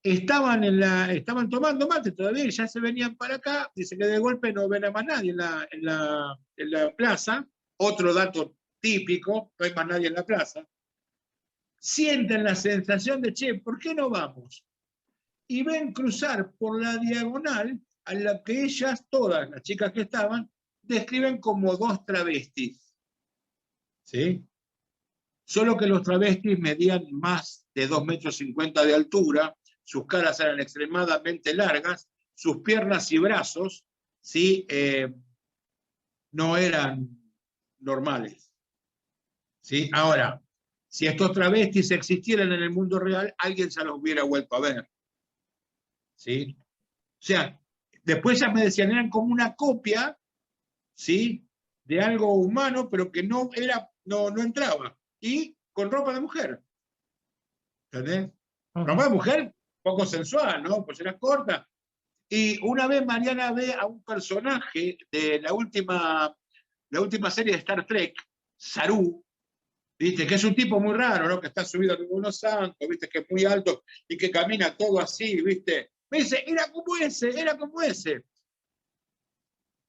Estaban tomando mate todavía y ya se venían para acá. Dice que de golpe no ven a más nadie en la plaza. Otro dato típico, no hay más nadie en la plaza. Sienten la sensación de, che, ¿por qué no vamos? Y ven cruzar por la diagonal a la que ellas, todas las chicas que estaban, describen como dos travestis. ¿Sí? Solo que los travestis medían más de 2,50 metros de altura, sus caras eran extremadamente largas, sus piernas y brazos, ¿sí? No eran normales, ¿sí? Ahora, si estos travestis existieran en el mundo real, alguien se los hubiera vuelto a ver, ¿sí? O sea, después ya me decían, eran como una copia, ¿sí? De algo humano, pero que no entraba, y con ropa de mujer, ¿entendés? Ropa de mujer poco sensual, ¿no? Pues era corta. Y una vez Mariana ve a un personaje de la última serie de Star Trek, Saru, ¿viste? Que es un tipo muy raro, ¿no? Que está subido en unos santos, ¿viste? Que es muy alto y que camina todo así, ¿viste? Me dice, era como ese.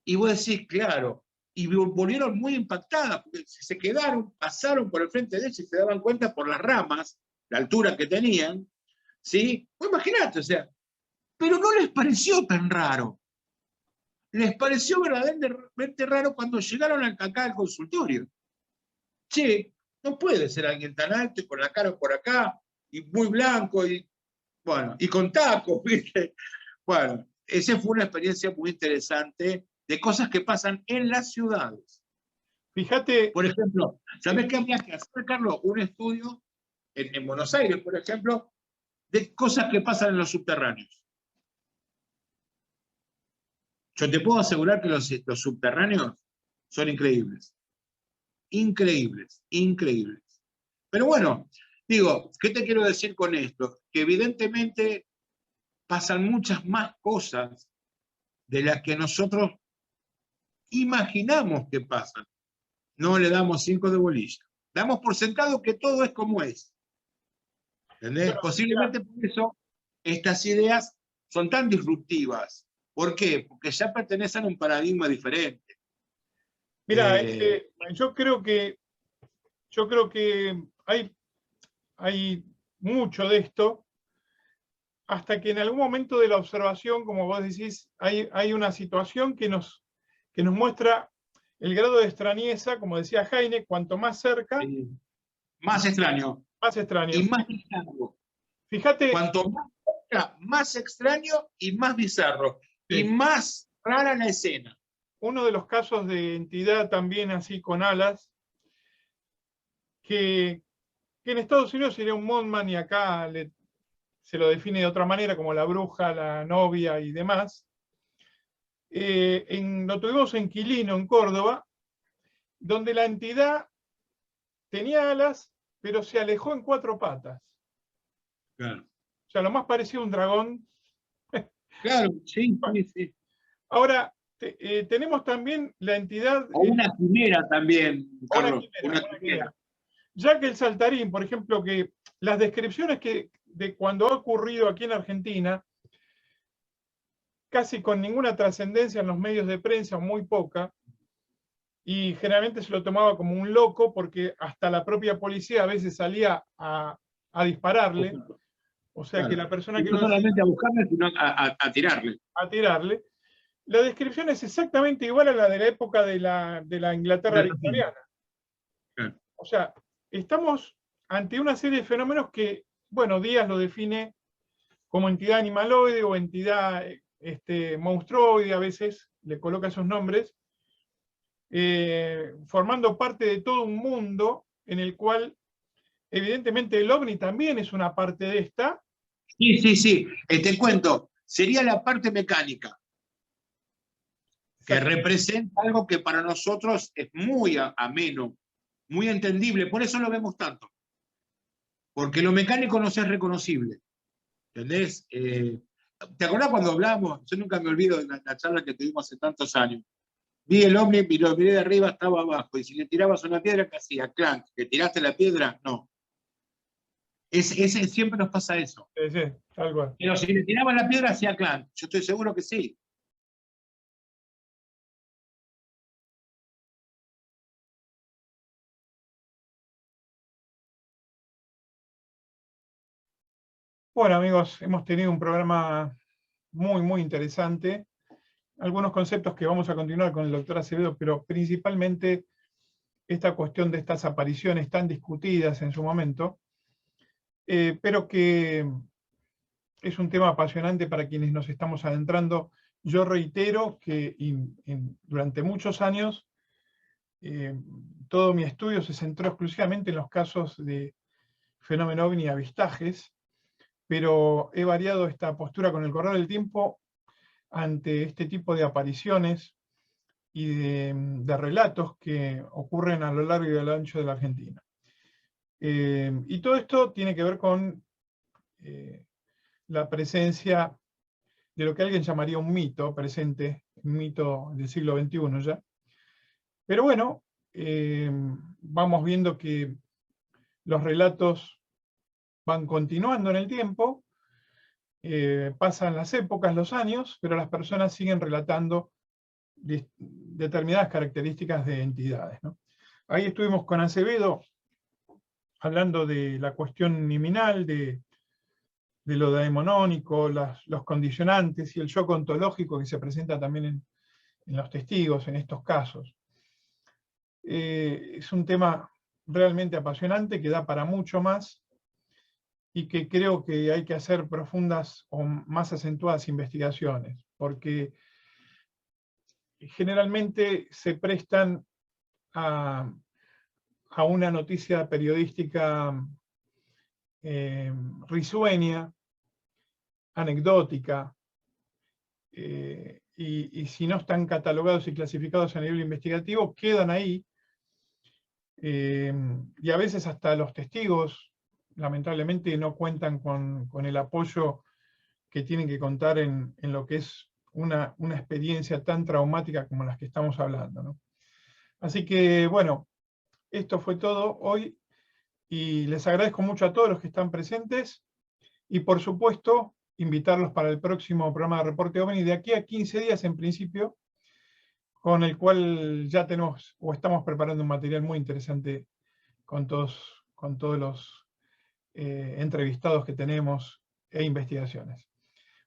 Y vos decís, claro. Y volvieron muy impactadas, porque se quedaron, pasaron por el frente de ella y se daban cuenta por las ramas, la altura que tenían, ¿sí? Pues imagínate, o sea, pero no les pareció tan raro. Les pareció verdaderamente raro cuando llegaron acá al consultorio. Che, no puede ser alguien tan alto y con la cara por acá, y muy blanco, y bueno, y con tacos, ¿viste? Bueno, esa fue una experiencia muy interesante de cosas que pasan en las ciudades. Fíjate. Por ejemplo, ¿sabés qué habría que hacer, Carlos? Un estudio en Buenos Aires, por ejemplo, de cosas que pasan en los subterráneos. Yo te puedo asegurar que los subterráneos son increíbles. Increíbles, increíbles. Pero bueno, digo, ¿qué te quiero decir con esto? Que evidentemente pasan muchas más cosas de las que nosotros imaginamos que pasan. No le damos 5 de bolilla. Damos por sentado que todo es como es. ¿Entendés? Bueno, Posiblemente por eso estas ideas son tan disruptivas. ¿Por qué? Porque ya pertenecen a un paradigma diferente. mira, yo creo que hay mucho de esto, hasta que en algún momento de la observación, como vos decís, hay una situación que nos muestra el grado de extrañeza, como decía Heine, cuanto más cerca, Más extraño. más extraño. Y más bizarro. Fíjate. Cuanto más cerca, más extraño y más bizarro. Sí. Y más rara la escena. Uno de los casos de entidad también así con alas, que en Estados Unidos sería un Mothman y acá se lo define de otra manera, como la bruja, la novia y demás. Lo tuvimos en Quilino, en Córdoba, donde la entidad tenía alas, pero se alejó en 4 patas. Claro. O sea, lo más parecido a un dragón. Claro, sí, sí, sí. Ahora, tenemos también la entidad... O una quimera también, Carlos. Una quimera. Ya que el saltarín, por ejemplo, que las descripciones de cuando ha ocurrido aquí en Argentina, casi con ninguna trascendencia en los medios de prensa, muy poca, y generalmente se lo tomaba como un loco, porque hasta la propia policía a veces salía a dispararle, o sea, claro, que la persona que no solamente a buscarle, sino a tirarle. A tirarle. La descripción es exactamente igual a la de la época de la Inglaterra victoriana. Claro. O sea, estamos ante una serie de fenómenos que, bueno, Díaz lo define como entidad animaloide o entidad monstruoide, a veces le coloca esos nombres, formando parte de todo un mundo en el cual, evidentemente, el ovni también es una parte de esta. Sí, sí, sí. Te cuento, sería la parte mecánica, que representa algo que para nosotros es muy ameno, muy entendible, por eso lo vemos tanto. Porque lo mecánico nos es reconocible. ¿Entendés? ¿Te acordás cuando hablamos? Yo nunca me olvido de la charla que tuvimos hace tantos años. Vi el ovni y lo miré de arriba, estaba abajo. Y si le tirabas una piedra, ¿qué hacía? Clank. ¿Le tiraste la piedra? No. Siempre nos pasa eso. Sí, tal cual. Pero si le tiraban la piedra, hacía clank. Yo estoy seguro que sí. Bueno, amigos, hemos tenido un programa muy, muy interesante. Algunos conceptos que vamos a continuar con el doctor Acevedo, pero principalmente esta cuestión de estas apariciones tan discutidas en su momento, pero que es un tema apasionante para quienes nos estamos adentrando. Yo reitero que durante muchos años todo mi estudio se centró exclusivamente en los casos de fenómeno ovni y avistajes, pero he variado esta postura con el correr del tiempo ante este tipo de apariciones y de relatos que ocurren a lo largo y a lo ancho de la Argentina. Y todo esto tiene que ver con la presencia de lo que alguien llamaría un mito presente, un mito del siglo XXI ya. Pero bueno, vamos viendo que los relatos van continuando en el tiempo, pasan las épocas, los años, pero las personas siguen relatando determinadas características de entidades, ¿no? Ahí estuvimos con Acevedo hablando de la cuestión liminal, de lo daemonónico, los condicionantes y el shock ontológico que se presenta también en los testigos, en estos casos. Es un tema realmente apasionante que da para mucho más y que creo que hay que hacer profundas o más acentuadas investigaciones, porque generalmente se prestan a una noticia periodística risueña, anecdótica, y si no están catalogados y clasificados a nivel investigativo, quedan ahí. Y a veces hasta los testigos, lamentablemente, no cuentan con el apoyo que tienen que contar en lo que es una experiencia tan traumática como las que estamos hablando, ¿no? Así que, bueno, esto fue todo hoy, y les agradezco mucho a todos los que están presentes, y por supuesto, invitarlos para el próximo programa de Reporte OVNI, de aquí a 15 días en principio, con el cual ya tenemos, o estamos preparando un material muy interesante con todos los entrevistados que tenemos e investigaciones.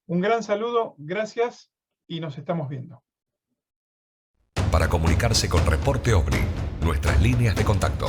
Un gran saludo, gracias, y nos estamos viendo. Para comunicarse con Reporte OVNI, nuestras líneas de contacto.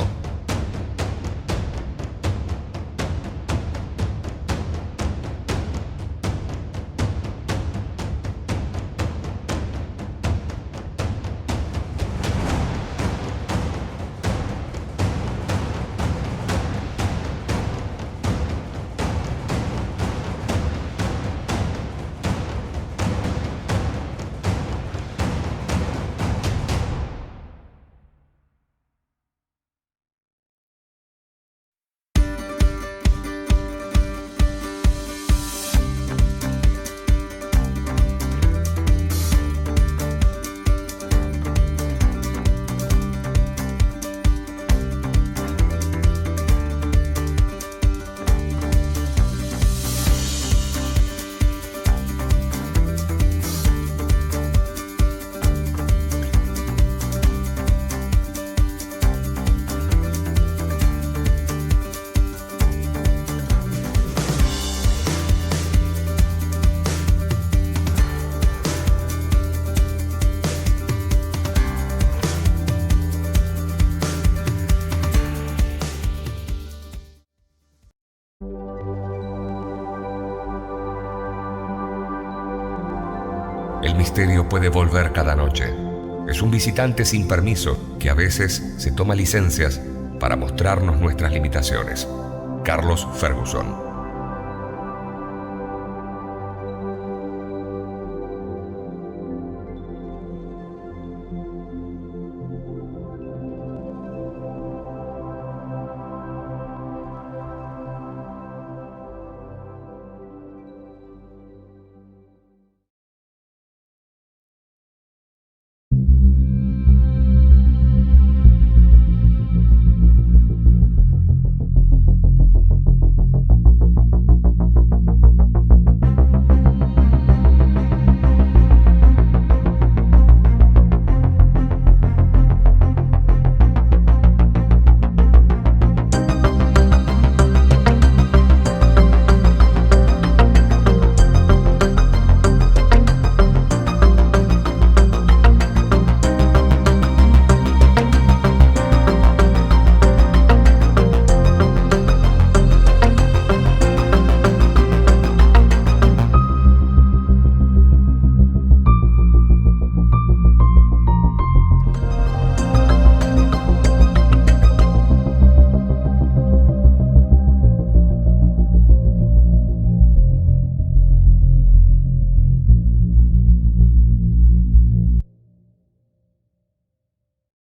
El misterio puede volver cada noche. Es un visitante sin permiso que a veces se toma licencias para mostrarnos nuestras limitaciones. Carlos Ferguson.